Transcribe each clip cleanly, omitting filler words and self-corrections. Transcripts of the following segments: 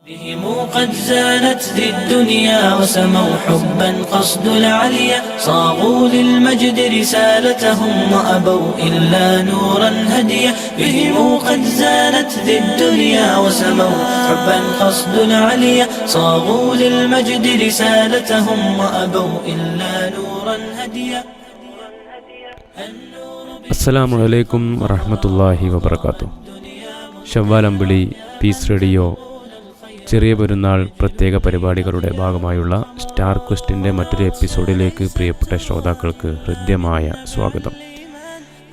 بهم قد زانت ذي الدنيا وسموا حبا قصد العليا صاغوا للمجد رسالتهم وأبوا إلا نورا هديا بهم قد زانت ذي الدنيا وسموا حبا قصد العليا صاغوا للمجد رسالتهم وأبوا إلا نورا هديا. അസ്സലാമു അലൈക്കും വറഹ്മത്തുള്ളാഹി വബറകാതുഹു. ശവ്വാൽ അമ്പിളി പീസ് റേഡിയോ ചെറിയ പെരുന്നാൾ പ്രത്യേക പരിപാടികളുടെ ഭാഗമായുള്ള സ്റ്റാർ ക്വസ്റ്റിൻ്റെ മറ്റൊരു എപ്പിസോഡിലേക്ക് പ്രിയപ്പെട്ട ശ്രോതാക്കൾക്ക് ഹൃദ്യമായ സ്വാഗതം.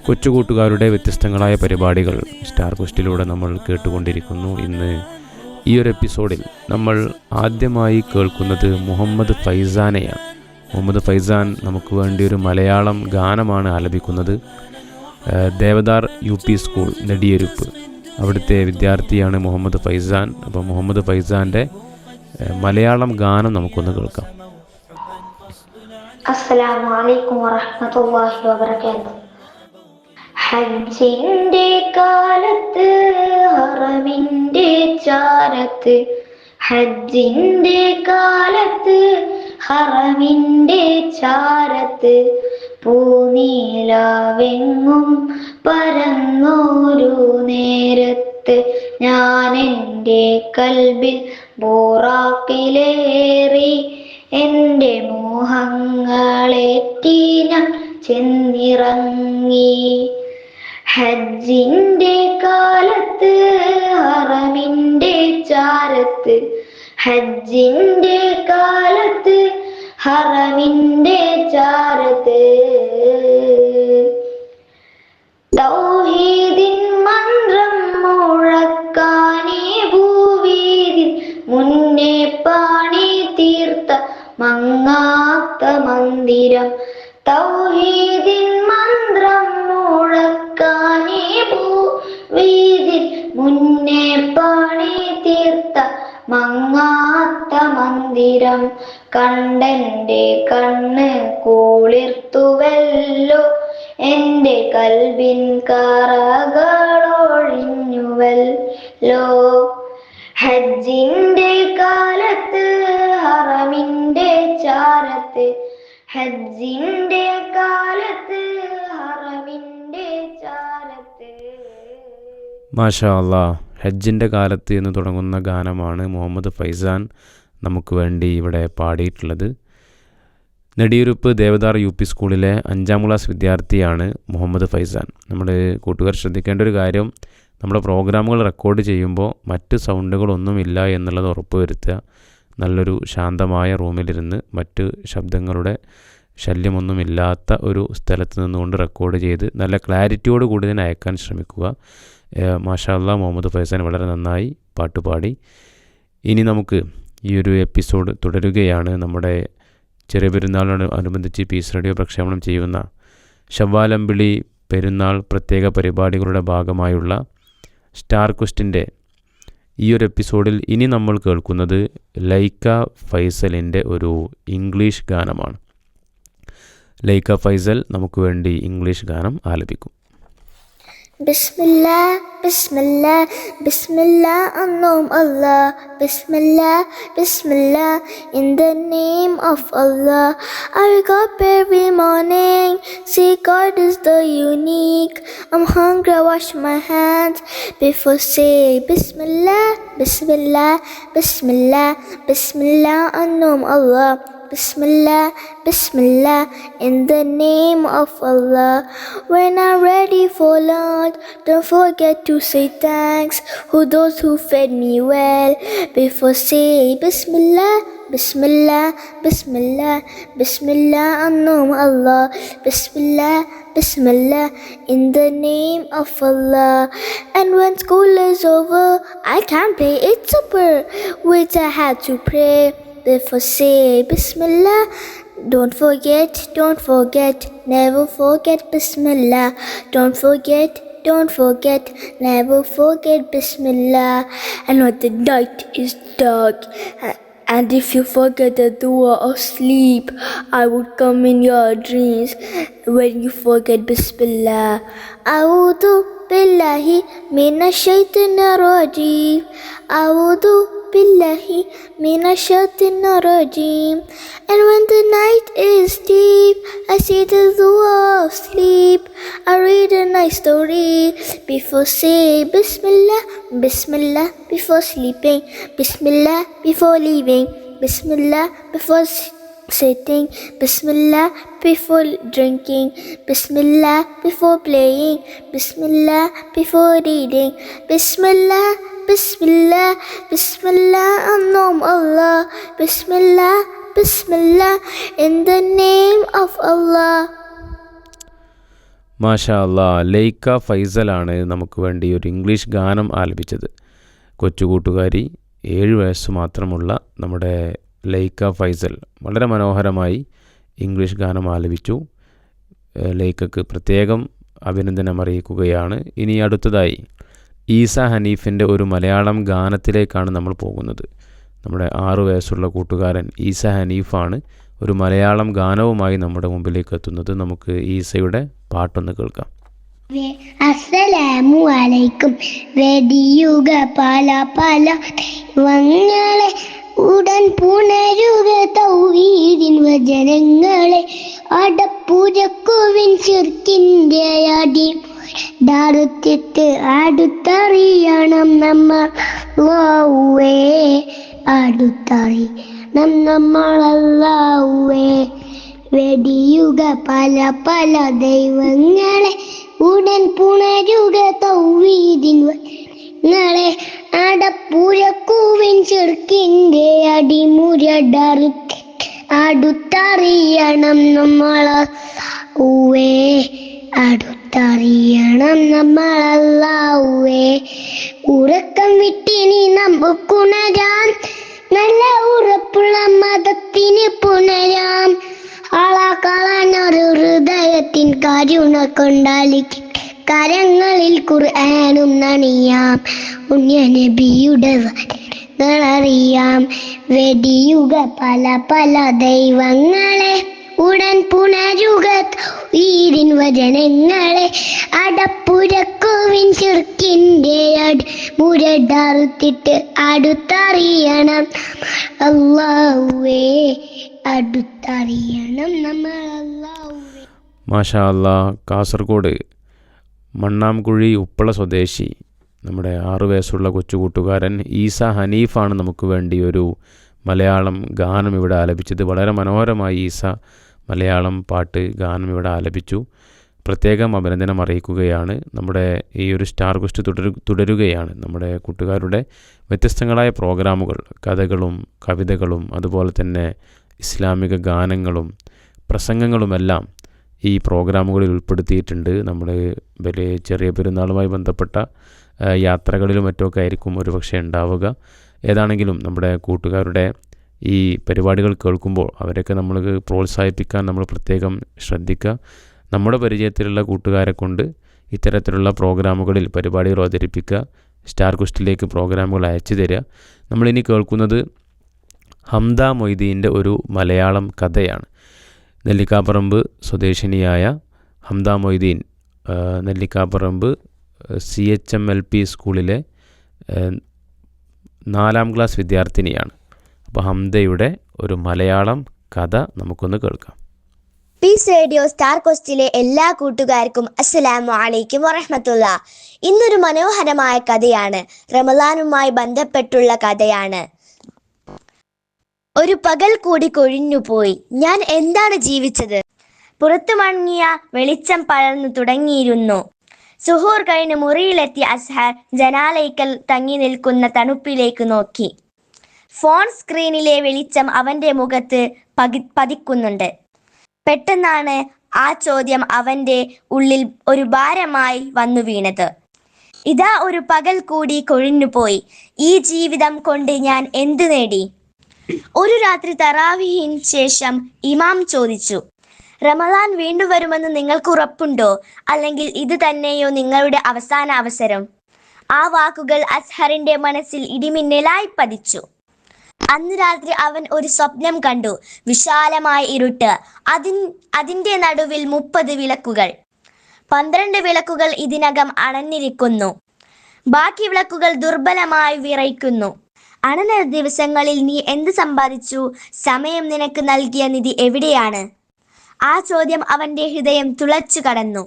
കൊച്ചുകൂട്ടുകാരുടെ വ്യത്യസ്തങ്ങളായ പരിപാടികൾ സ്റ്റാർ ക്വസ്റ്റിലൂടെ നമ്മൾ കേട്ടുകൊണ്ടിരിക്കുന്നു. ഇന്ന് ഈ ഒരു എപ്പിസോഡിൽ നമ്മൾ ആദ്യമായി കേൾക്കുന്നത് മുഹമ്മദ് ഫൈസാനെയാണ്. മുഹമ്മദ് ഫൈസാൻ നമുക്ക് വേണ്ടി ഒരു മലയാളം ഗാനമാണ് ആലപിക്കുന്നത്. ദേവദാർ UP സ്കൂൾ നെടിയരുപ്പ്, അവിടുത്തെ വിദ്യാർത്ഥിയാണ് മുഹമ്മദ് ഫൈസാൻ. അപ്പോൾ മുഹമ്മദ് ഫൈസാൻ്റെ മലയാളം ഗാനം നമുക്കൊന്ന് കേൾക്കാം. അസ്സലാമു അലൈക്കും വറഹ്മത്തുള്ളാഹി വബറകാതുഹു. ഹജ്ജിന്റെ കാലത്ത് ഹറമിന്റെ ചാരത്ത്, ഹജ്ജിന്റെ കാലത്ത് ഹറമിന്റെ ചാരത്ത്, പൂനീലാവെങ്ങും പരന്നോരു നേരത്ത്, ഞാൻ എൻ്റെ കൽബിൽ ബോറാക്കിലേറി എൻ്റെ മോഹങ്ങളേറ്റി ഞാൻ ചെന്നിറങ്ങി. ഹജ്ജിന്റെ കാലത്ത് ഹറമിന്റെ ചാരത്ത്, ഹജ്ജിന്റെ കാലത്ത് ഹറമിന്റെ ചാരത്ത്, തൗഹീദിൻ മന്ത്രം മുഴക്കാനേ ഭൂവീതിൽ മുന്നേ പാണി തീർത്ത മങ്ങാത്ത മന്ദിരം, തൗഹീദിൻ മന്ത്രം മുഴക്കാനേ ഭൂവീതിൽ മുന്നേ പാണി തീർത്ത മങ്ങാത്ത മന്ദിരം, കണ്ടെൻ്റെ കണ്ണ് കുളിർത്തുവല്ലോ, എൻ്റെ കൽബിൻ കറകളൊഴിഞ്ഞുവല്ലോ. ഹജ്ജിന്റെ കാലത്ത് ഹറമിന്റെ ചാരത്ത്, ഹജ്ജിന്റെ കാലത്ത് ഹറമിന്റെ ചാരത്ത്. മാഷാ അല്ലാഹ്, ഹജ്ജിൻ്റെ കാലത്ത് എന്ന് തുടങ്ങുന്ന ഗാനമാണ് മുഹമ്മദ് ഫൈസാൻ നമുക്ക് വേണ്ടി ഇവിടെ പാടിയിട്ടുള്ളത്. നെടിയുരുപ്പ് ദേവദാർ UP സ്കൂളിലെ 5ാം ക്ലാസ് വിദ്യാർത്ഥിയാണ് മുഹമ്മദ് ഫൈസാൻ. നമ്മൾ കൂട്ടുകാർ ശ്രദ്ധിക്കേണ്ട ഒരു കാര്യം, നമ്മുടെ പ്രോഗ്രാമുകൾ റെക്കോർഡ് ചെയ്യുമ്പോൾ മറ്റ് സൗണ്ടുകളൊന്നുമില്ല എന്നുള്ളത് ഉറപ്പുവരുത്തുക. നല്ലൊരു ശാന്തമായ റൂമിലിരുന്ന് മറ്റ് ശബ്ദങ്ങളുടെ ശല്യമൊന്നുമില്ലാത്ത ഒരു സ്ഥലത്ത് നിന്നുകൊണ്ട് റെക്കോർഡ് ചെയ്ത് നല്ല ക്ലാരിറ്റിയോട് കൂടി തന്നെ അയക്കാൻ ശ്രമിക്കുക. മാഷാ അല്ലാഹ്, മുഹമ്മദ് ഫൈസാൻ വളരെ നന്നായി പാട്ടുപാടി. ഇനി നമുക്ക് ഈ ഒരു എപ്പിസോഡ് തുടരുകയാണ്. നമ്മുടെ ചെറിയ പെരുന്നാളിനോടനുബന്ധിച്ച് പീസ് റേഡിയോ പ്രക്ഷേപണം ചെയ്യുന്ന ശവ്വാൽ അമ്പിളി പെരുന്നാൾ പ്രത്യേക പരിപാടികളുടെ ഭാഗമായുള്ള സ്റ്റാർ ക്വസ്റ്റിൻ്റെ ഈ ഒരു എപ്പിസോഡിൽ ഇനി നമ്മൾ കേൾക്കുന്നത് ലൈക്ക ഫൈസലിൻ്റെ ഒരു ഇംഗ്ലീഷ് ഗാനമാണ്. ലൈക്ക ഫൈസൽ നമുക്ക് വേണ്ടി ഇംഗ്ലീഷ് ഗാനം ആലപിക്കും. Bismillah, Bismillah, Bismillah, unknown Allah. Bismillah, Bismillah, in the name of Allah. I wake up every morning, see God is the unique. I'm hungry, I wash my hands before say Bismillah, Bismillah, Bismillah, Bismillah, unknown Allah. Bismillah, Bismillah, in the name of Allah. When I'm ready for lunch, don't forget to say thanks to those who fed me well. Before say Bismillah, Bismillah, Bismillah, Bismillah, unknown Allah. Bismillah, Bismillah, in the name of Allah. And when school is over, I can't play it super, which I had to pray. Before say Bismillah, don't forget, never forget Bismillah. Don't forget, never forget Bismillah. And when the night is dark, and if you forget the dua of sleep, I would come in your dreams when you forget Bismillah. A'udhu billahi minash shaitanir rajim. A'udhu billahi minash shaitanir rajim. And when the night is deep, I say the dua of sleep. I read a nice story before say Bismillah, Bismillah before sleeping, Bismillah before leaving, Bismillah before sitting, Bismillah before drinking, Bismillah before playing, Bismillah before reading, Bismillah, Bismillah, Bismillah, Unknown Allah, Bismillah, Bismillah, in the name of Allah. മാഷാ അല്ലാ, ലൈക്ക ഫൈസലാണ് നമുക്ക് വേണ്ടി ഒരു English ഗാനം ആലപിച്ചത്. കൊച്ചുകൂട്ടുകാരി 7 വയസ്സ് മാത്രമുള്ള നമ്മുടെ ലൈക്ക ഫൈസൽ വളരെ മനോഹരമായി ഇംഗ്ലീഷ് ഗാനം ആലപിച്ചു. ലൈക്കക്ക് പ്രത്യേകം അഭിനന്ദനം അറിയിക്കുകയാണ്. ഇനി അടുത്തതായി ഈസ ഹനീഫിൻ്റെ ഒരു മലയാളം ഗാനത്തിലേക്കാണ് നമ്മൾ പോകുന്നത്. നമ്മുടെ 6 വയസ്സുള്ള കൂട്ടുകാരൻ ഈസ ഹനീഫാണ് ഒരു മലയാളം ഗാനവുമായി നമ്മുടെ മുമ്പിലേക്ക് എത്തുന്നത്. നമുക്ക് ഈസയുടെ പാട്ടൊന്ന് കേൾക്കാം. അസ്സലാമു അലൈക്കും. വെടിയുക പല പല ദൈവങ്ങളെ, ഉടൻ പുണരുക തൗഹീദിൻ വചനങ്ങളെ, അടപ്പുരക്കുവിൻ ശിർക്കിൻ്റെ അടി ഡാറുത്തിട്ട് അടുത്തറിയണം നമ്മൾ അല്ലാഹുവേ, അടുത്തറിയണം നമ്മൾ അല്ലാഹുവേ. വെടിയുക പല പല ദൈവങ്ങളെ, ഉടൻ പുണരുക തൗഹീദിൻ വചനങ്ങളെ, അടപ്പുരക്കുവിൻ ശിർക്കിൻ്റെ അടിമുരടറുത്തി അടുത്തറിയണം നമ്മൾ അല്ലാഹുവേ, അടുത്തറിയണം നമ്മൾ അല്ലാഹുവേ. ഉറക്കം വിട്ടിനി നമുക്കുണരാം, നല്ല ഉറപ്പുള്ള മതത്തിന് പുണരാം. ആളാകളാനൊരു ഹൃദയത്തിൻ കരുണ കൊണ്ടാലിക്കും, കരങ്ങളിൽ ഖുർആനും നണിയാം. ഉണ്യനബിയുടെ വചനങ്ങളറിയാം. വെടിയുക പല പല ദൈവങ്ങളെ, ഉടൻ പുണരുക തൗഹീദിൻ വചനങ്ങളെ, അടപ്പുരക്കുവിൻ ശിർക്കിൻ്റെ മുരടറുത്തിട്ട് അടുത്തറിയണം അല്ലാഹുവേ, അടുത്തറിയണം നമ്മൾ അല്ലാഹുവേ. മാഷാ അല്ലാ, കാസർഗോഡ് മണ്ണാംകുഴി ഉപ്പള സ്വദേശി നമ്മുടെ 6 വയസ്സുള്ള കൊച്ചുകൂട്ടുകാരൻ ഈസ ഹനീഫാണ് നമുക്ക് വേണ്ടി ഒരു മലയാളം ഗാനം ഇവിടെ ആലപിച്ചത്. വളരെ മനോഹരമായി ഈസ മലയാളം പാട്ട് ഗാനം ഇവിടെ ആലപിച്ചു. പ്രത്യേകം അഭിനന്ദനം അറിയിക്കുകയാണ്. നമ്മുടെ ഈ ഒരു സ്റ്റാർ ക്വസ്റ്റ് തുടരുകയാണ്. നമ്മുടെ കൂട്ടുകാരുടെ വ്യത്യസ്തങ്ങളായ പ്രോഗ്രാമുകൾ, കഥകളും കവിതകളും അതുപോലെ തന്നെ ഇസ്ലാമിക ഗാനങ്ങളും പ്രസംഗങ്ങളുമെല്ലാം ഈ പ്രോഗ്രാമുകളിൽ ഉൾപ്പെടുത്തിയിട്ടുണ്ട്. നമ്മൾ വലിയ ചെറിയ പെരുന്നാളുമായി ബന്ധപ്പെട്ട യാത്രകളിലും മറ്റുമൊക്കെ ആയിരിക്കും ഒരുപക്ഷെ ഉണ്ടാവുക. ഏതാണെങ്കിലും നമ്മുടെ കൂട്ടുകാരുടെ ഈ പരിപാടികൾ കേൾക്കുമ്പോൾ അവരൊക്കെ നമ്മൾ പ്രോത്സാഹിപ്പിക്കാൻ നമ്മൾ പ്രത്യേകം ശ്രദ്ധിക്കുക. നമ്മുടെ പരിചയത്തിലുള്ള കൂട്ടുകാരെ കൊണ്ട് ഇത്തരത്തിലുള്ള പ്രോഗ്രാമുകളിൽ പരിപാടികൾ അവതരിപ്പിക്കുക. സ്റ്റാർ ക്വസ്റ്റിലേക്ക് പ്രോഗ്രാമുകൾ അയച്ചു തരിക. നമ്മളിനി കേൾക്കുന്നത് ഹംദ മൊയ്തീൻ്റെ ഒരു മലയാളം കഥയാണ്. നെല്ലിക്കാപ്പറമ്പ് സ്വദേശിനിയായ ഹംദ മൊയ്തീൻ നെല്ലിക്കാപ്പറമ്പ് CHMLP സ്കൂളിലെ 4ാം ക്ലാസ് വിദ്യാർത്ഥിനിയാണ്. അപ്പോൾ ഹംദയുടെ ഒരു മലയാളം കഥ നമുക്കൊന്ന് കേൾക്കാം. പീസ് റേഡിയോ സ്റ്റാർ ക്വസ്റ്റിലെ എല്ലാ കൂട്ടുകാർക്കും അസ്സലാമു അലൈക്കും വറഹ്മത്തുള്ളാഹി. ഇന്നൊരു മനോഹരമായ കഥയാണ്, റമളാനുമായി ബന്ധപ്പെട്ടുള്ള കഥയാണ്. ഒരു പകൽ കൂടി കൊഴിഞ്ഞുപോയി. ഞാൻ എന്താണ് ജീവിച്ചത്? പുറത്തു മങ്ങിയ വെളിച്ചം പടർന്നു തുടങ്ങിയിരുന്നു. സുഹൂർ കഴിഞ്ഞ് മുറിയിലെത്തിയ അസ്ഹർ ജനാലയ്ക്കൽ തങ്ങി നിൽക്കുന്ന തണുപ്പിലേക്ക് നോക്കി. ഫോൺ സ്ക്രീനിലെ വെളിച്ചം അവന്റെ മുഖത്ത് പതിക്കുന്നുണ്ട്. പെട്ടെന്നാണ് ആ ചോദ്യം അവന്റെ ഉള്ളിൽ ഒരു ഭാരമായി വന്നു വീണത്. ഇതാ ഒരു പകൽ കൂടി കൊഴിഞ്ഞുപോയി. ഈ ജീവിതം കൊണ്ട് ഞാൻ എന്തു നേടി? ഒരു രാത്രി തറാവീഹിന് ശേഷം ഇമാം ചോദിച്ചു, റമളാൻ വീണ്ടും വരുമെന്ന് നിങ്ങൾക്ക് ഉറപ്പുണ്ടോ? അല്ലെങ്കിൽ ഇത് തന്നെയോ നിങ്ങളുടെ അവസാന അവസരം? ആ വാക്കുകൾ അസ്ഹറിന്റെ മനസ്സിൽ ഇടിമിന്നലായി പതിച്ചു. അന്ന് രാത്രി അവൻ ഒരു സ്വപ്നം കണ്ടു. വിശാലമായ ഇരുട്ട്, അതിന്റെ നടുവിൽ 30 വിളക്കുകൾ. 12 വിളക്കുകൾ ഇതിനകം അണഞ്ഞിരിക്കുന്നു. ബാക്കി വിളക്കുകൾ ദുർബലമായി വിറയ്ക്കുന്നു. അനന്തര ദിവസങ്ങളിൽ നീ എന്ത് സമ്പാദിച്ചു? സമയം നിനക്ക് നൽകിയ നിധി എവിടെയാണ്? ആ ചോദ്യം അവന്റെ ഹൃദയം തുളച്ചു കടന്നു.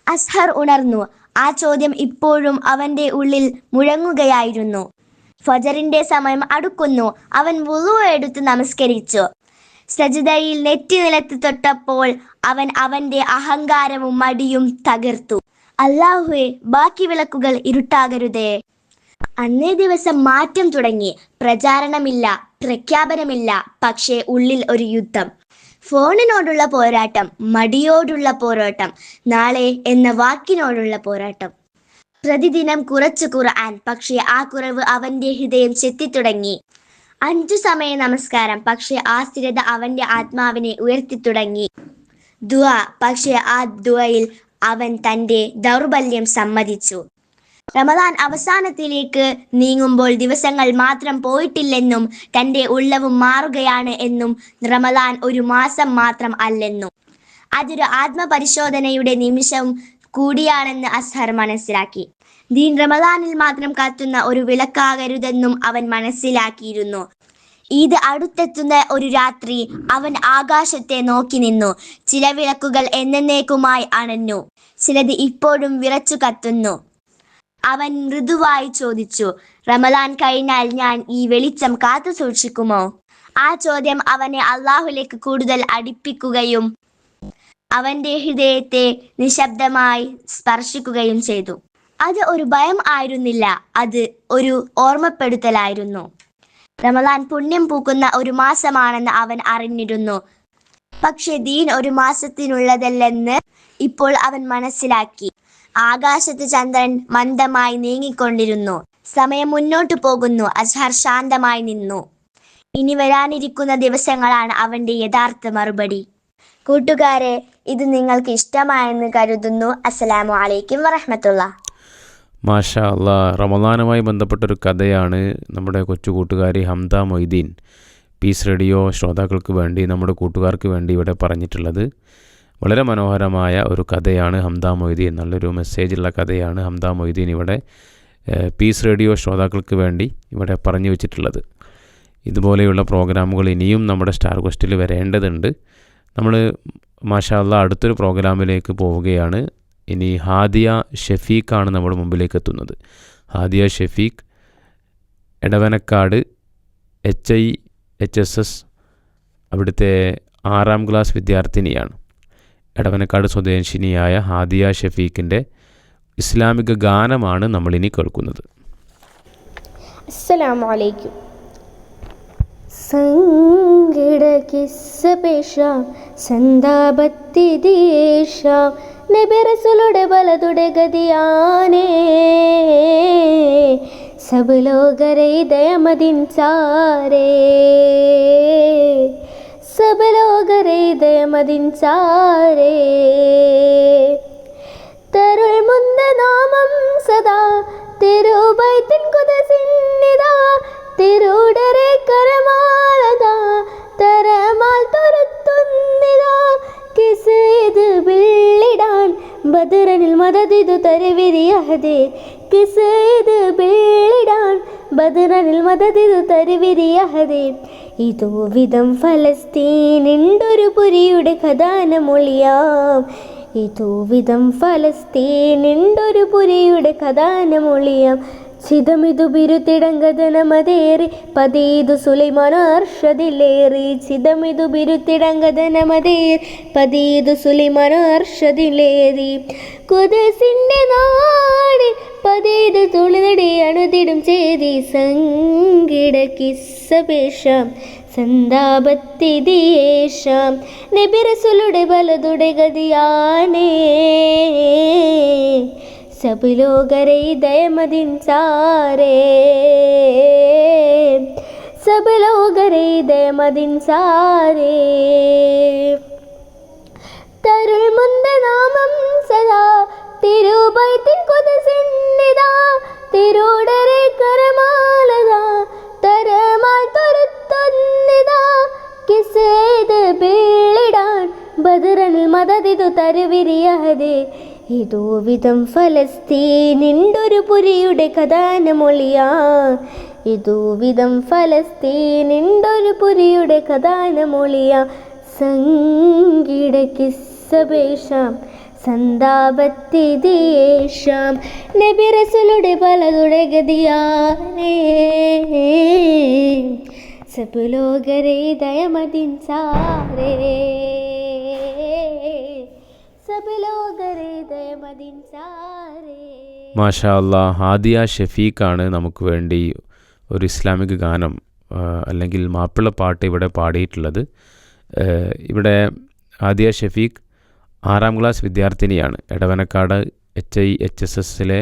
അസ്ഹർ ഉണർന്നു. ആ ചോദ്യം ഇപ്പോഴും അവന്റെ ഉള്ളിൽ മുഴങ്ങുകയായിരുന്നു. ഫജറിന്റെ സമയം അടുക്കുന്നു. അവൻ വുളു എടുത്ത് നമസ്കരിച്ചു. സജ്ദയിൽ നെറ്റി നിലത്ത് തൊട്ടപ്പോൾ അവൻ അവന്റെ അഹങ്കാരവും മടിയും തകർത്തു. അല്ലാഹുവേ, ബാക്കി വിളക്കുകൾ ഇരുട്ടാകരുതേ. അന്നേ ദിവസം മാറ്റം തുടങ്ങി. പ്രചാരണമില്ല, പ്രഖ്യാപനമില്ല, പക്ഷേ ഉള്ളിൽ ഒരു യുദ്ധം. ഫോണിനോടുള്ള പോരാട്ടം, മടിയോടുള്ള പോരാട്ടം, നാളെ എന്ന വാക്കിനോടുള്ള പോരാട്ടം. പ്രതിദിനം കുറച്ച് ഖുർആൻ, പക്ഷേ ആ കുറവ് അവന്റെ ഹൃദയം ചെത്തിത്തുടങ്ങി. 5 സമയ നമസ്കാരം, പക്ഷേ ആ സ്ഥിരത അവന്റെ ആത്മാവിനെ ഉയർത്തിത്തുടങ്ങി. ദുആ, പക്ഷേ ആ ദുആയിൽ അവൻ തന്റെ ദൗർബല്യം സമ്മതിച്ചു. റമദാൻ അവസാനത്തിലേക്ക് നീങ്ങുമ്പോൾ ദിവസങ്ങൾ മാത്രം പോയിട്ടില്ലെന്നും തന്റെ ഉള്ളവും മാറുകയാണ് എന്നും റമദാൻ ഒരു മാസം മാത്രം അല്ലെന്നും അതൊരു ആത്മപരിശോധനയുടെ നിമിഷം കൂടിയാണെന്ന് അസ്ഹർ മനസ്സിലാക്കി. ദീൻ റമദാനിൽ മാത്രം കത്തുന്ന ഒരു വിളക്കാകരുതെന്നും അവൻ മനസ്സിലാക്കിയിരുന്നു. ഈദ് അടുത്തെത്തുന്ന ഒരു രാത്രി അവൻ ആകാശത്തെ നോക്കി നിന്നു. ചില വിളക്കുകൾ എന്നേക്കുമായി അണഞ്ഞു, ചിലത് ഇപ്പോഴും വിറച്ചു കത്തുന്നു. അവൻ മൃദുവായി ചോദിച്ചു, റമദാൻ കഴിഞ്ഞാൽ ഞാൻ ഈ വെളിച്ചം കാത്തു സൂക്ഷിക്കുമോ? ആ ചോദ്യം അവനെ അള്ളാഹുലേക്ക് കൂടുതൽ അടുപ്പിക്കുകയും അവന്റെ ഹൃദയത്തെ നിശബ്ദമായി സ്പർശിക്കുകയും ചെയ്തു. അത് ഒരു ഭയം ആയിരുന്നില്ല, അത് ഒരു ഓർമ്മപ്പെടുത്തലായിരുന്നു. റമദാൻ പുണ്യം പൂക്കുന്ന ഒരു മാസമാണെന്ന് അവൻ അറിഞ്ഞിരുന്നു. പക്ഷെ ദീൻ ഒരു മാസത്തിനുള്ളതല്ലെന്ന് ഇപ്പോൾ അവൻ മനസ്സിലാക്കി. ആകാശത്ത് ചന്ദ്രൻ മന്ദമായി നീങ്ങിക്കൊണ്ടിരുന്നു. സമയം മുന്നോട്ടു പോകുന്നു. അസ്ഹർ ശാന്തമായി നിന്നു. ഇനി വരാനിരിക്കുന്ന ദിവസങ്ങളാണ് അവന്റെ യഥാർത്ഥ മറുപടി. കൂട്ടുകാരെ, ഇത് നിങ്ങൾക്ക് ഇഷ്ടമായെന്ന് കരുതുന്നു. അസ്സലാമു അലൈക്കും വറഹ്മത്തുള്ളാഹി. മാഷാ അല്ലാ, റമദാനുമായി ബന്ധപ്പെട്ടൊരു കഥയാണ് നമ്മുടെ കൊച്ചു കൂട്ടുകാരി ഹംദ മൊയ്തീൻ പീസ് റേഡിയോ ശ്രോതാക്കൾക്ക് വേണ്ടി, നമ്മുടെ കൂട്ടുകാർക്ക് വേണ്ടി ഇവിടെ പറഞ്ഞിട്ടുള്ളത്. വളരെ മനോഹരമായ ഒരു കഥയാണ് ഹംദ മൊയ്തീൻ. നല്ലൊരു മെസ്സേജുള്ള കഥയാണ് ഹംദ മൊയ്തീൻ ഇവിടെ പീസ് റേഡിയോ ശ്രോതാക്കൾക്ക് വേണ്ടി ഇവിടെ പറഞ്ഞു വെച്ചിട്ടുള്ളത്. ഇതുപോലെയുള്ള പ്രോഗ്രാമുകൾ ഇനിയും നമ്മുടെ സ്റ്റാർ ക്വസ്റ്റിൽ വരേണ്ടതുണ്ട്. നമ്മൾ മാഷാ അല്ലാ അടുത്തൊരു പ്രോഗ്രാമിലേക്ക് പോവുകയാണ്. ഇനി ഹാദിയ ഷെഫീഖാണ് നമ്മുടെ മുമ്പിലേക്ക് എത്തുന്നത്. ഹാദിയ ഷെഫീഖ് എടവനക്കാട് HIHSS അവിടുത്തെ 6ാം ക്ലാസ് വിദ്യാർത്ഥിനിയാണ്. എടവനക്കാട് സ്വദേശിനിയായ ഹാദിയ ഷെഫീഖിൻ്റെ ഇസ്ലാമിക ഗാനമാണ് നമ്മളിനി കേൾക്കുന്നത്. അസ്സലാമു അലൈക്കും. സംഗീട കിസ്സ പേശ സന്താപത്തി ദേശ നബി റസൂലുടെ ബലതുടെ ഗതിയാനേ സബ് ലോകരെ ദയമദിൻചാരേ സബ് ലോകരെ ദയമദിൻചാരേ തരുൾ മുന്ത നാമം സദാ തിരുബൈത്തിൻ കുദസിന്നിതാ തിരുടരെ കരമാലതാ തരമാൽ തുരുത്തുന്നിതാ കിസേത് ബിള്ളിടാൻ ബദറനിൽ മദദിതു തരുവിരിയഹദേ കിസേത് ബിള്ളിടാൻ ബദറനിൽ മദദിതു തരുവിരിയഹദേ ഇതോ വിധം ഫലസ്തീനുണ്ടൊരു പുരിയുടെ കഥാനമൊളിയാം ഇതോ വിധം ഫലസ്തീനുണ്ടൊരു പുരിയുടെ കഥാനമൊളിയാം ചിതമിതു ബിരുത്തിടങ്കതനമതേറി പതീതു സുലൈമാനോ അർഷദിലേറി ചിതമിതു ബിരുത്തിടങ്കതനമതേറി പതീതു സുലൈമാനോ അർഷദിലേറി കുദസിന്റെ നാട് പതീതു തുളിനടി അണുതിടും ചേതി സംഗീട കിസ്സപേശം സന്താപത്തി ദേശം നബി റസൂലുടെ ബലതുടെ ഗതിയാനേ സബ് ലോകരെ ദയമദിൻചാരേ സബ് ലോകരെ ദയമദിൻചാരേ തരുൾ മുന്ത നാമം സദാ തിരുബൈത്തിൻ കുദസിന്നിതാ തിരുടരെ കരമാലതാ തരമാൽ തുരുത്തുന്നിതാ കിസേത് ബിള്ളിടാൻ ബദറനിൽ മദദിതു തരുവിരിയഹദേ ഇതോ വിധം ഫലസ്തീനുണ്ടൊരു പുരിയുടെ കഥാനമൊളിയാ ഇതുവിധം ഫലസ്തീനുണ്ടൊരു പുരിയുടെ കഥാനമൊളിയാം സംഗീടക്കിസ്സപേശാം സന്താപത്തിദേശാം നബി റസൂലുടെ പലതുടെ ഗതിയാനേ സബ് ലോകരെ ദയമദിൻ സാരേ സബ് ലോകരെ ദയമദിൻ സാരേ. മാഷാ അല്ലാ, ഹാദിയ ഷഫീഖാണ് നമുക്ക് വേണ്ടി ഒരു ഇസ്ലാമിക് ഗാനം അല്ലെങ്കിൽ മാപ്പിള പാട്ട് ഇവിടെ പാടിയിട്ടുള്ളത്. ഇവിടെ ഹാദിയ ഷഫീഖ് 6ാം ക്ലാസ് വിദ്യാർത്ഥിനിയാണ്. എടവനക്കാട് HIHSSലെ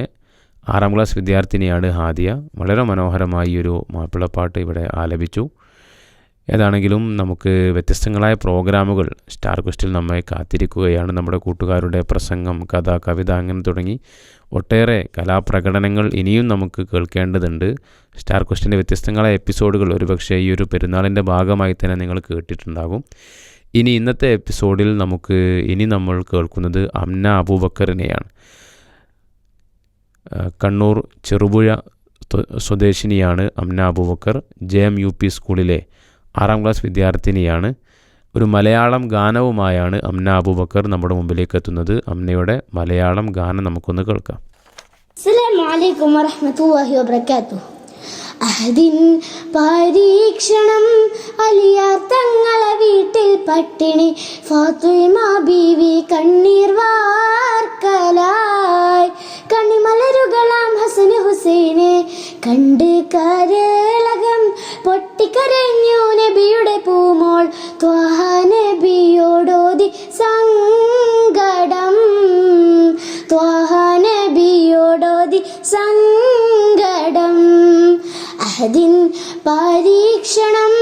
6ാം ക്ലാസ് വിദ്യാർത്ഥിനിയാണ് ഹാദിയ. വളരെ മനോഹരമായി ഒരു മാപ്പിളപ്പാട്ട് ഇവിടെ ആലപിച്ചു. ഏതാണെങ്കിലും നമുക്ക് വ്യത്യസ്തങ്ങളായ പ്രോഗ്രാമുകൾ സ്റ്റാർ ക്വസ്റ്റിൽ നമ്മെ കാത്തിരിക്കുകയാണ്. നമ്മുടെ കൂട്ടുകാരുടെ പ്രസംഗം, കഥ, കവിത അങ്ങനെ തുടങ്ങി ഒട്ടേറെ കലാപ്രകടനങ്ങൾ ഇനിയും നമുക്ക് കേൾക്കേണ്ടതുണ്ട്. സ്റ്റാർ ക്വസ്റ്റിൻ്റെ വ്യത്യസ്തങ്ങളായ എപ്പിസോഡുകൾ ഒരുപക്ഷേ ഈ ഒരു പെരുന്നാളിൻ്റെ ഭാഗമായി തന്നെ നിങ്ങൾ കേട്ടിട്ടുണ്ടാകും. ഇന്നത്തെ എപ്പിസോഡിൽ നമ്മൾ കേൾക്കുന്നത് അംന അബൂബക്കറിനെയാണ്. കണ്ണൂർ ചെറുപുഴ സ്വദേശിനിയാണ് അംന അബൂബക്കർ. JM UP സ്കൂളിലെ 6ാം ക്ലാസ് വിദ്യാർത്ഥിനിയാണ്. ഒരു മലയാളം ഗാനവുമായാണ് അംന അബൂബക്കർ നമ്മുടെ മുമ്പിലേക്ക് എത്തുന്നത്. അംനയുടെ മലയാളം ഗാനം നമുക്കൊന്ന് കേൾക്കാം. അസ്സലാമു അലൈക്കും വറഹ്മത്തുള്ളാഹി വബറകാതുഹു. അഹദിൻ പരീക്ഷണം അലിയാർ തങ്ങളെ വീട്ടിൽ പട്ടിണി ഫാത്തിമ ബീവി കണ്ണീർ വാർക്കലായി കണിമലരുകളാം ഹസൻ ഹുസൈനെ കണ്ട് കരളകം പൊട്ടിക്കരഞ്ഞു നബിയുടെ പൂമോൾ ത്വാഹ നബിയോടോതി സങ്കടം ത്വാഹ നബിയോടോതി സങ്കടം. അഹദിൻ പരീക്ഷണം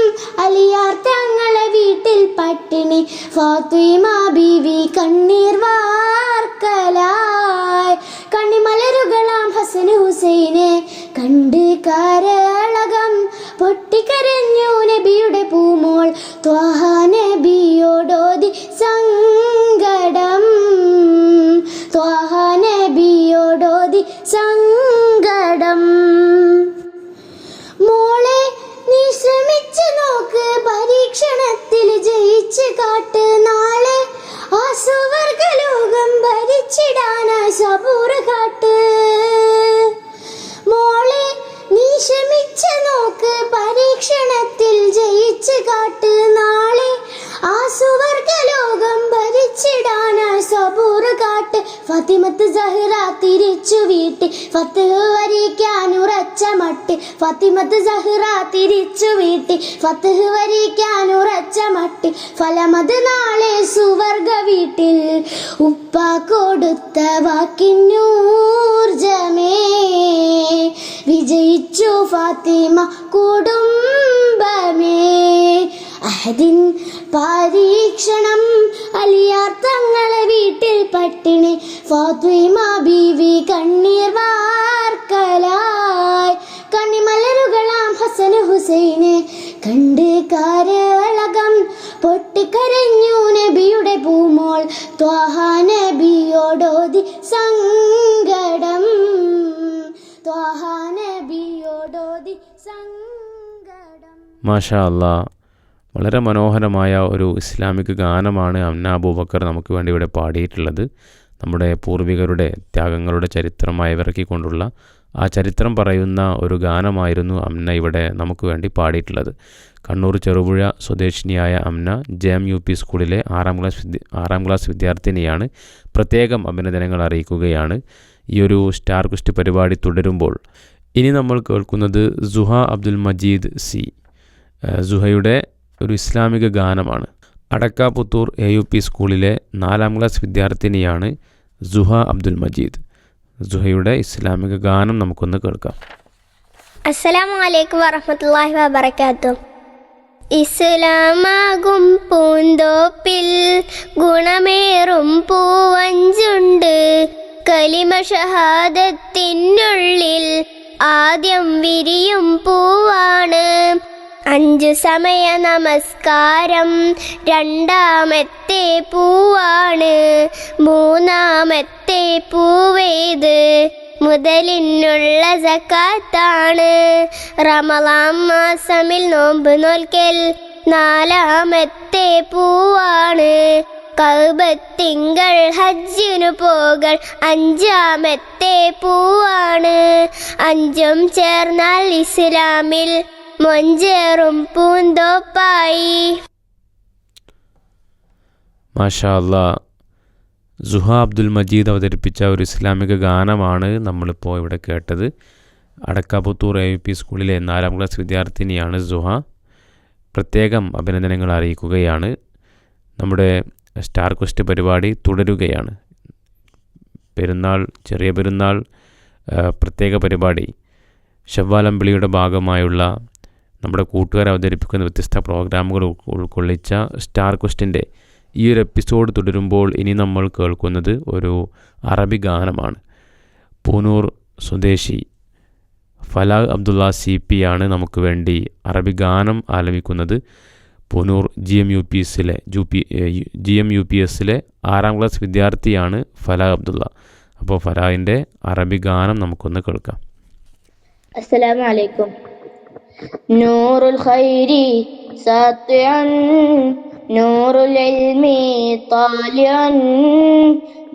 അലിയാർ തങ്ങളെ വീട്ടിൽ പട്ടിണി ഫാത്തിമ ബീവി കണ്ണീർ വാർക്കലായി കണിമലരുകളാം ഹസൻ ഹുസൈനെ കണ്ട് കരളകം പൊട്ടിക്കരഞ്ഞു നബിയുടെ പൂമോൾ ത്വാഹ നബിയോടോതി സങ്കടം ത്വാഹ നബിയോടോതി സങ്കടം. മോളെ നീ ശ്രമിച്ചു നോക്ക്, പരീക്ഷണത്തിൽ ജയിച്ച് കാട്ട്, നാളെ ആ സുവർഗലോകം ഭരിച്ചിടാനായി സബൂർ കാട്ട്. മോളെ നീ ശ്രമിച്ചു നോക്ക്, പരീക്ഷണത്തിൽ ജയിച്ച് കാട്ട്, നാളെ ആ സുവർഗലോകം ഭരിച്ചിടാനായി സബൂർ കാട്ട്. ഫാത്തിമത്ത് സഹ്റ തിരിച്ചു വീട്ടി ഫത്ഹ് വരിക്കാൻ ഉറച്ച മട്ട് ഫാത്തിമത്ത് സഹ്റ തിരിച്ചു വീട്ടി ഫത്ഹ് വരിക്കാൻ ഉറച്ച മട്ട് ഫലമത് നാളെ സുവർഗ വീട്ടിൽ ഉപ്പ കൊടുത്ത വാക്കിനൂർജമേ വിജയിച്ചു ഫാത്തിമ കുടുംബമേ. അഹദിൻ പരീക്ഷണം അലിയാർ തങ്ങളെ വീട്ടിൽ പട്ടിണി ഫാത്തിമ ബീവി കണ്ണീർ വാർക്കലായി കണിമലരുകളാം ഹസൻ ഹുസൈനെ കണ്ട് കരളകം പൊട്ടിക്കരഞ്ഞു നബിയുടെ പൂമോൾ ത്വാഹ നബിയോടോതി സങ്കടം ത്വാഹ നബിയോടോതി സങ്കടം. മാഷാ അല്ലാ, വളരെ മനോഹരമായ ഒരു ഇസ്ലാമിക് ഗാനമാണ് അംന അബൂബക്കർ നമുക്ക് വേണ്ടി ഇവിടെ പാടിയിട്ടുള്ളത്. നമ്മുടെ പൂർവികരുടെ ത്യാഗങ്ങളുടെ ചരിത്രം അയവിറക്കിക്കൊണ്ടുള്ള ആ ചരിത്രം പറയുന്ന ഒരു ഗാനമായിരുന്നു അംന ഇവിടെ നമുക്ക് വേണ്ടി പാടിയിട്ടുള്ളത്. കണ്ണൂർ ചെറുപുഴ സ്വദേശിനിയായ അംന JM UP സ്കൂളിലെ 6ാം ക്ലാസ് വിദ്യാർത്ഥിനിയാണ്. പ്രത്യേകം അഭിനന്ദനങ്ങൾ അറിയിക്കുകയാണ്. ഈ ഒരു സ്റ്റാർ ക്വസ്റ്റ് പരിപാടി തുടരുമ്പോൾ ഇനി നമ്മൾ കേൾക്കുന്നത് സുഹ അബ്ദുൽ മജീദ് സി. സുഹയുടെ ഒരു ഇസ്ലാമിക ഗാനമാണ്. അടക്കാപുത്തൂർ AUP സ്കൂളിലെ 4ാം ക്ലാസ് വിദ്യാർത്ഥിനിയാണ് സുഹ അബ്ദുൽ മജീദ്. സുഹയുടെ ഇസ്ലാമിക ഗാനം നമുക്കൊന്ന് കേൾക്കാം. അസ്സലാമു അലൈക്കും വറഹ്മത്തുള്ളാഹി വബറകാതുഹു. ഇസ്ലാമാകും പൂന്തോപ്പിൽ ഗുണമേറും പൂവഞ്ചുണ്ട്, കലിമ ഷഹാദത്തിനുള്ളിൽ ആദ്യം വിരിയും പൂവാണ്. 5 സമയ നമസ്കാരം രണ്ടാമത്തെ പൂവാണ്, 3-ാമത്തെ പൂവേത് മുതലിനുള്ള സക്കാത്താണ്. റമളാൻ മാസമിൽ നോമ്പ് നോൽക്കൽ നാലാമത്തെ പൂവാണ്. കഅബത്തിങ്കൽ ഹജ്ജിനു പോകൽ അഞ്ചാമത്തെ പൂവാണ്. അഞ്ചും ചേർന്നാൽ ഇസ്ലാമിൽ മൊഞ്ചേറും പൂന്തോപ്പായി. മാഷാ അല്ലാ, സുഹ അബ്ദുൽ മജീദ് അവതരിപ്പിച്ച ഒരു ഇസ്ലാമിക ഗാനമാണ് നമ്മളിപ്പോൾ ഇവിടെ കേട്ടത്. അടക്കാപുത്തൂർ AUP സ്കൂളിലെ 4ാം ക്ലാസ് വിദ്യാർത്ഥിനിയാണ് സുഹ. പ്രത്യേകം അഭിനന്ദനങ്ങൾ അറിയിക്കുകയാണ്. നമ്മുടെ സ്റ്റാർ ക്വസ്റ്റ് പരിപാടി തുടരുകയാണ്. പെരുന്നാൾ, ചെറിയ പെരുന്നാൾ പ്രത്യേക പരിപാടി ശവ്വാലമ്പിളിയുടെ ഭാഗമായുള്ള നമ്മുടെ കൂട്ടുകാർ അവതരിപ്പിക്കുന്ന വ്യത്യസ്ത പ്രോഗ്രാമുകൾ ഉൾക്കൊള്ളിച്ച സ്റ്റാർ ക്വസ്റ്റിൻ്റെ ഈ ഒരു എപ്പിസോഡ് തുടരുമ്പോൾ ഇനി നമ്മൾ കേൾക്കുന്നത് ഒരു അറബി ഗാനമാണ്. പൂനൂർ സ്വദേശി ഫലാഹ് അബ്ദുള്ള CP ആണ് നമുക്ക് വേണ്ടി അറബി ഗാനം ആലപിക്കുന്നത്. പൂനൂർ GMUPSലെ 6ാം ക്ലാസ് വിദ്യാർത്ഥിയാണ് ഫലാഹ് അബ്ദുള്ള. അപ്പോൾ ഫലാഹിൻ്റെ അറബി ഗാനം നമുക്കൊന്ന് കേൾക്കാം. അസ്സലാമു അലൈക്കും. നൂറുൽ ഖൈരി സാത്തിഅൻ നൂറുൽ ഇൽമി താലിഅൻ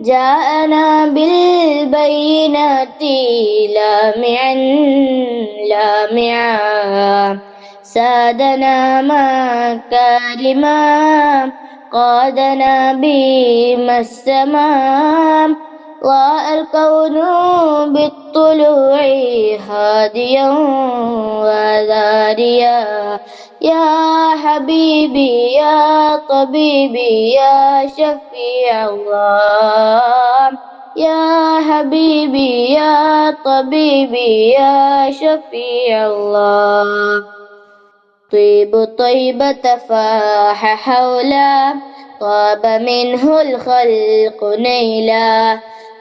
ജാഅനാ ബിൽ ബൈനാതി ലാമിഅൻ ലാമിഅ സാദനാ മകാരിമാ قادنا بالسماء ضاء الكون بالطلوع هاديا وذاريا يا حبيبي يا طبيبي يا شفيع الله يا حبيبي يا طبيبي يا شفيع الله طيب طيبة فاح حولا طاب منه الخلق نيلا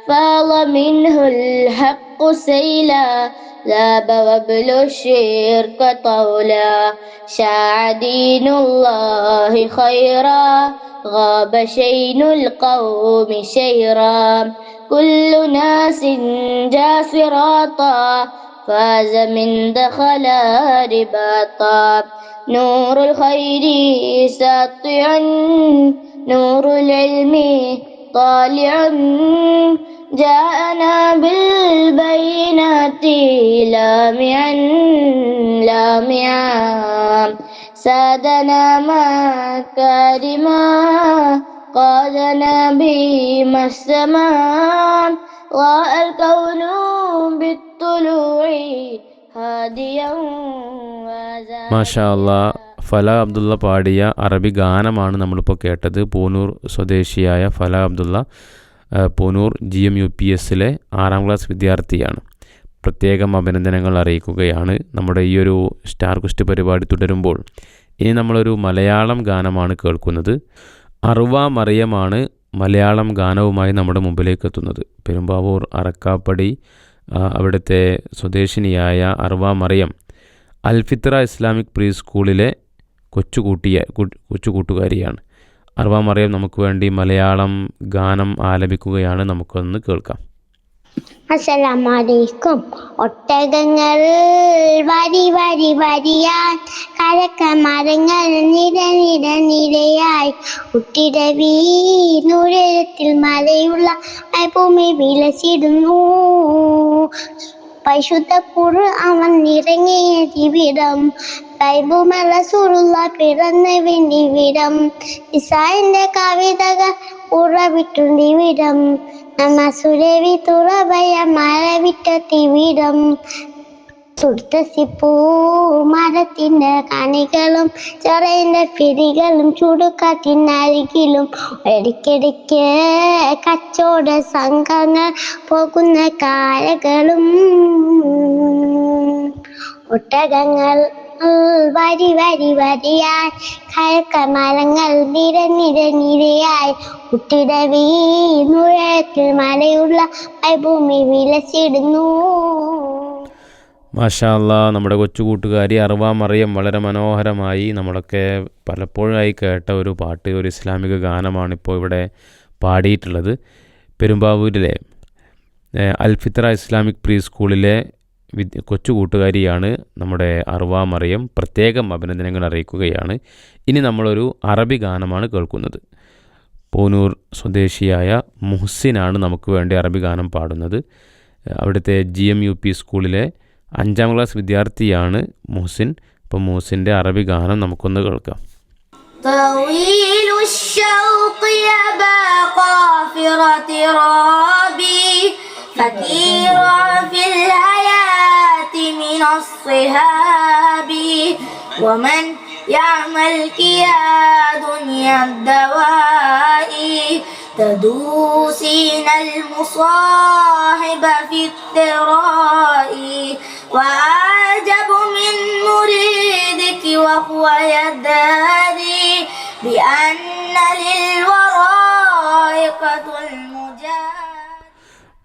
فاض منه الحق سيلا ذاب وابل الشرك طولا شاع دين الله خيرا غاب شين القوم شيرا كل ناس جا صراطا فاز من دخل رباطا نور الخير ساطعا نور العلم طالعا جاءنا بالبينات لامعا لامعا سادنا مكارما قادنا بما السماء ضاء الكون بالطلوع هاديا وزاهيا. മാഷാ അല്ലാ, ഫലാഹ് അബ്ദുള്ള പാടിയ അറബി ഗാനമാണ് നമ്മളിപ്പോൾ കേട്ടത്. പൂനൂർ സ്വദേശിയായ ഫലാഹ് അബ്ദുള്ള പൂനൂർ GMUPSലെ 6ാം ക്ലാസ് വിദ്യാർത്ഥിയാണ്. പ്രത്യേകം അഭിനന്ദനങ്ങൾ അറിയിക്കുകയാണ്. നമ്മുടെ ഈ ഒരു സ്റ്റാർ ക്വസ്റ്റ് പരിപാടി തുടരുമ്പോൾ ഇനി നമ്മളൊരു മലയാളം ഗാനമാണ് കേൾക്കുന്നത്. അറുവ മറിയമാണ് മലയാളം ഗാനവുമായി നമ്മുടെ മുമ്പിലേക്ക് എത്തുന്നത്. പെരുമ്പാവൂർ അറക്കാപ്പടി അവിടുത്തെ സ്വദേശിനിയായ അറുവ മറിയം അൽഫിത്ര ഇസ്ലാമിക് പ്രീ സ്കൂളിലെ കൊച്ചുകൂട്ടുകാരിയാണ്. അറുവ മറിയം നമുക്ക് വേണ്ടി മലയാളം ഗാനം ആലപിക്കുകയാണ്. നമുക്കൊന്ന് കേൾക്കാം. അസ്സലാമു അലൈക്കും. ഒട്ടകങ്ങൾ വരി വരി വരിയായി കരക്ക മരങ്ങൾ നിര നിര നിരയായി ഉട്ടിരവി നൂരത്തിൽ മലയുള്ള ഭൂമി വിലസിടുന്നു. പരിശുദ്ധ ഖുർആൻ ഇറങ്ങിയ ജീവിതം ബൈബിൾ റസൂലുള്ള പിറന്ന വേണ്ടിവിടം ഇസായിന്റെ കവിതകൾ ഉറവിട്ടുണ്ടിവിടം നമസുരവി തുറവയ മഴവിട്ടിവിടം സുർത്തസിപ്പൂ മരത്തിന്റെ കണികളും ചെറിയ പിരികളും ചുടുകാറ്റിനരികിലും ഇടയ്ക്കിടയ്ക്ക് കച്ചവട സംഘങ്ങൾ പോകുന്ന കാലകളും ഒട്ടകങ്ങൾ വരി വരി വരിയായി കയക്ക മരങ്ങൾ നിര നിര നിരയായി കുട്ടിടവി നുഴത്തിൽ മലയുള്ള ഭൂമി വിലസിടുന്നു. മാഷാ അല്ലാ, നമ്മുടെ കൊച്ചുകൂട്ടുകാരി അറുവ മറിയം വളരെ മനോഹരമായി നമ്മളൊക്കെ പലപ്പോഴായി കേട്ട ഒരു പാട്ട്, ഒരു ഇസ്ലാമിക ഗാനമാണ് ഇപ്പോൾ ഇവിടെ പാടിയിട്ടുള്ളത്. പെരുമ്പാവൂരിലെ അൽഫിത്ര ഇസ്ലാമിക് പ്രീ സ്കൂളിലെ കൊച്ചു കൂട്ടുകാരിയാണ് നമ്മുടെ അർവ മറിയം. പ്രത്യേകം അഭിനന്ദനങ്ങൾ അറിയിക്കുകയാണ്. ഇനി നമ്മളൊരു അറബി ഗാനമാണ് കേൾക്കുന്നത്. പൂനൂർ സ്വദേശിയായ മുഹ്സിനാണ് നമുക്ക് വേണ്ടി അറബി ഗാനം പാടുന്നത്. അവിടുത്തെ GMUP സ്കൂളിലെ 5ാം ക്ലാസ് വിദ്യാർത്ഥിയാണ് മുഹ്സിൻ. അപ്പോൾ മുഹ്സിൻ്റെ അറബി ഗാനം നമുക്കൊന്ന് കേൾക്കാം. طويل الشوق يبا قافرة رابي فكير في الحياة من الصهاب ومن يعمل يا دنيا الدواء تدوسين المصاحب في الثراء وأعجب من مريدك وهو يداري بأن للورائقة المجاد.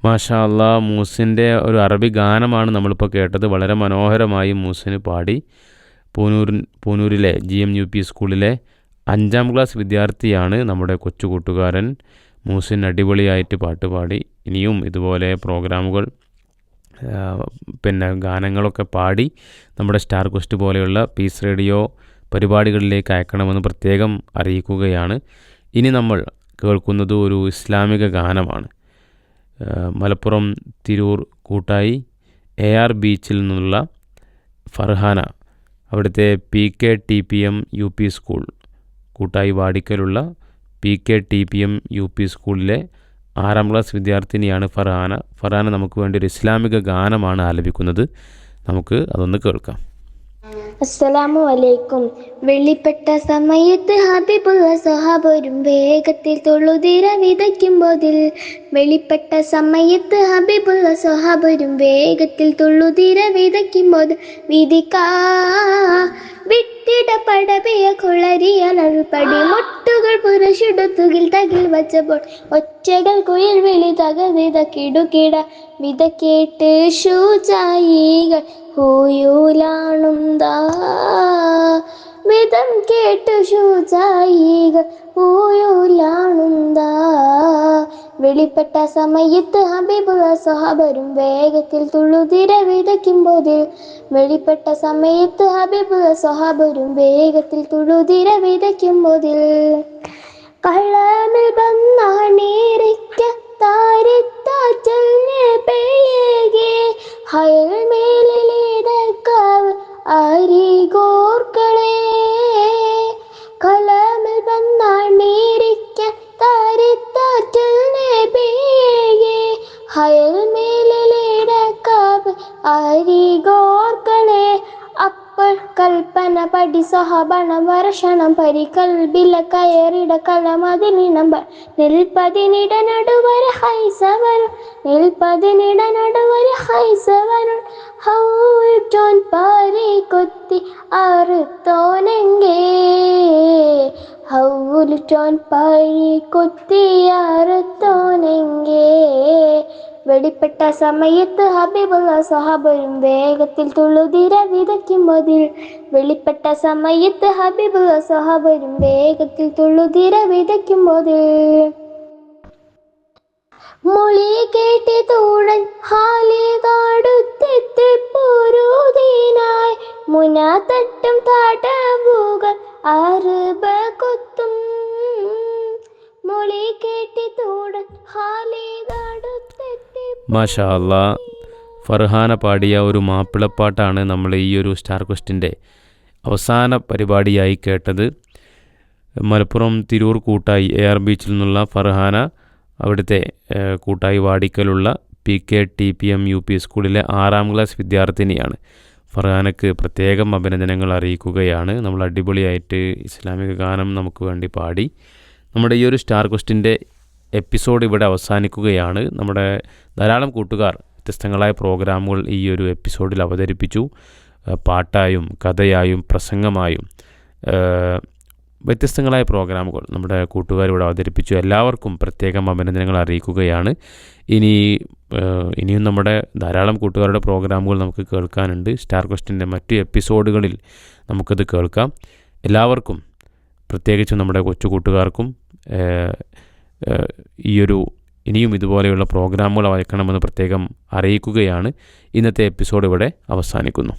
മാഷാ അല്ലാ, മൂസിൻ്റെ ഒരു അറബി ഗാനമാണ് നമ്മളിപ്പോൾ കേട്ടത്. വളരെ മനോഹരമായി മൂസിന് പാടി. പൂനൂരിലെ GMUP സ്കൂളിലെ 5ാം ക്ലാസ് വിദ്യാർത്ഥിയാണ് നമ്മുടെ കൊച്ചു കൂട്ടുകാരൻ മൂസിൻ. അടിപൊളിയായിട്ട് പാട്ട് പാടി. ഇനിയും ഇതുപോലെ പ്രോഗ്രാമുകൾ ഗാനങ്ങളൊക്കെ പാടി നമ്മുടെ സ്റ്റാർ ക്വസ്റ്റ് പോലെയുള്ള പീസ് റേഡിയോ പരിപാടികളിലേക്ക് അയക്കണമെന്ന് പ്രത്യേകം അറിയിക്കുകയാണ്. ഇനി നമ്മൾ കേൾക്കുന്നത് ഒരു ഇസ്ലാമിക ഗാനമാണ്. മലപ്പുറം തിരൂർ കൂട്ടായി AR ബീച്ചിൽ നിന്നുള്ള ഫർഹാന, അവിടുത്തെ PKTPM UP സ്കൂൾ കൂട്ടായി വാടിക്കലുള്ള PKTPM UP സ്കൂളിലെ 6ാം ക്ലാസ് വിദ്യാർത്ഥിനിയാണ് ഫർഹാന നമുക്ക് വേണ്ടി ഒരു ഇസ്ലാമിക ഗാനമാണ് ആലപിക്കുന്നത്. നമുക്ക് അതൊന്ന് കേൾക്കാം. അസ്സലാമു അലൈക്കും. വെള്ളിപ്പെട്ട സമയത്ത് ഹബീബുള്ള സ്വഹാബരും വേഗത്തിൽ തൊഴുതിര വിതയ്ക്കുമ്പോതിൽ. വെളിപ്പെട്ട സമയത്ത് ഹബീബുള്ള സ്വഹാബരും വേഗത്തിൽ തൊഴുതിര വിതയ്ക്കുമ്പോൾ വിധിക്കാ വിട്ടിട പടവിയ കൊളരിയലഴുപടി മുട്ടുകൾ പുരശിടുത്തുകിൽ തകിൽ വച്ചപ്പോൾ ഒച്ചകൾ കുയിൽ വിളി തകവിതക്കിടുകിട വിതക്കേട്ട് ശൂചായികൾ ഹൂയൂലാണുന്താ വിധം കേട്ടു ശൂചായികൾ ഹൂയൂലാണുന്താ. വെളിപ്പെട്ട സമയത്ത് ഹബീബുള്ള സ്വഹാബരും വേഗത്തിൽ തുള്ളുതിര വിതയ്ക്കുമ്പോതിൽ. വെളിപ്പെട്ട സമയത്ത് ഹബീബുള്ള സ്വഹാബരും വേഗത്തിൽ തുള്ളുതിര വിതയ്ക്കുമ്പോതിൽ. കള്ളമിൽ വന്നീരിക്ക താരിത്താറ്റൽ പെയ്യേ ഹയൽമേലിടക്കാവ് അരികോർക്കളെ. കലമിൽ വന്നീരിക്ക താരിത്താറ്റൽ പെയ്യേ ഹയൽമേലിടക്കാവ് അരികോർക്കളെ. അപ്പോൾ കൽപ്പന പടി സഹബണ വർഷണം പരികൽബില കയറിട കളമതിനിണം നിൽപ്പതിനിട നടുവര ഹൈസവൻ നിൽപ്പതിനിട നടുവര ഹൈസവൻ ഹൗറ്റോൻ പാരി കൊത്തി അറുത്തോനെങ്കേ ഹൗറ്റോൻ പാരി കൊത്തി അറുത്തോനെങ്കേ. വെളിപ്പെട്ട സമയത്ത് ഹബീബുള്ള സ്വഹാബരും വേഗത്തിൽ തുള്ളുതിര വിതയ്ക്കുമ്പോതിൽ. വെളിപ്പെട്ട സമയത്ത് ഹബീബുള്ള സ്വഹാബരും വേഗത്തിൽ തുള്ളുതിര വിതയ്ക്കുമ്പോതിൽ. മൊഴി കേട്ടി തൂടൻ ഹാലിതാടുത്തെത്തിപ്പോരൂതീനായി മുനാത്തട്ടും താടവുകൾ അറുപ കൊത്തും. മൊഴി കേട്ടി തൂടൻ ഹാലിതാടുത്തെത്തി. മാഷാ അല്ലാ, ഫർഹാന പാടിയ ഒരു മാപ്പിളപ്പാട്ടാണ് നമ്മൾ ഈ ഒരു സ്റ്റാർ ക്വസ്റ്റിൻ്റെ അവസാന പരിപാടിയായി കേട്ടത്. മലപ്പുറം തിരൂർ കൂട്ടായി AR ബീച്ചിൽ നിന്നുള്ള ഫർഹാന അവിടുത്തെ കൂട്ടായി വാടിക്കലുള്ള PKTPM UP സ്കൂളിലെ 6ാം ക്ലാസ് വിദ്യാർത്ഥിനിയാണ്. ഫർഹാനക്ക് പ്രത്യേകം അഭിനന്ദനങ്ങൾ അറിയിക്കുകയാണ്. നമ്മൾ അടിപൊളിയായിട്ട് ഇസ്ലാമിക ഗാനം നമുക്ക് വേണ്ടി പാടി. നമ്മുടെ ഈ ഒരു സ്റ്റാർ ക്വസ്റ്റിൻ്റെ എപ്പിസോഡ് ഇവിടെ അവസാനിക്കുകയാണ്. നമ്മുടെ ധാരാളം കൂട്ടുകാർ വ്യത്യസ്തങ്ങളായ പ്രോഗ്രാമുകൾ ഈ ഒരു എപ്പിസോഡിൽ അവതരിപ്പിച്ചു. പാട്ടായും കഥയായും പ്രസംഗമായും വ്യത്യസ്തങ്ങളായ പ്രോഗ്രാമുകൾ നമ്മുടെ കൂട്ടുകാരിവിടെ അവതരിപ്പിച്ചു. എല്ലാവർക്കും പ്രത്യേകം അഭിനന്ദനങ്ങൾ അറിയിക്കുകയാണ്. ഇനിയും നമ്മുടെ ധാരാളം കൂട്ടുകാരുടെ പ്രോഗ്രാമുകൾ നമുക്ക് കേൾക്കാനുണ്ട്. സ്റ്റാർ ക്വസ്റ്റിൻ്റെ മറ്റു എപ്പിസോഡുകളിൽ നമുക്കത് കേൾക്കാം. എല്ലാവർക്കും, പ്രത്യേകിച്ചും നമ്മുടെ കൊച്ചു കൂട്ടുകാർക്കും ഈ ഒരു ഇനിയും ഇതുപോലെയുള്ള പ്രോഗ്രാമുകൾ അയക്കണമെന്ന് പ്രത്യേകം അറിയിക്കുകയാണ്. ഇന്നത്തെ എപ്പിസോഡ് ഇവിടെ അവസാനിക്കുന്നു.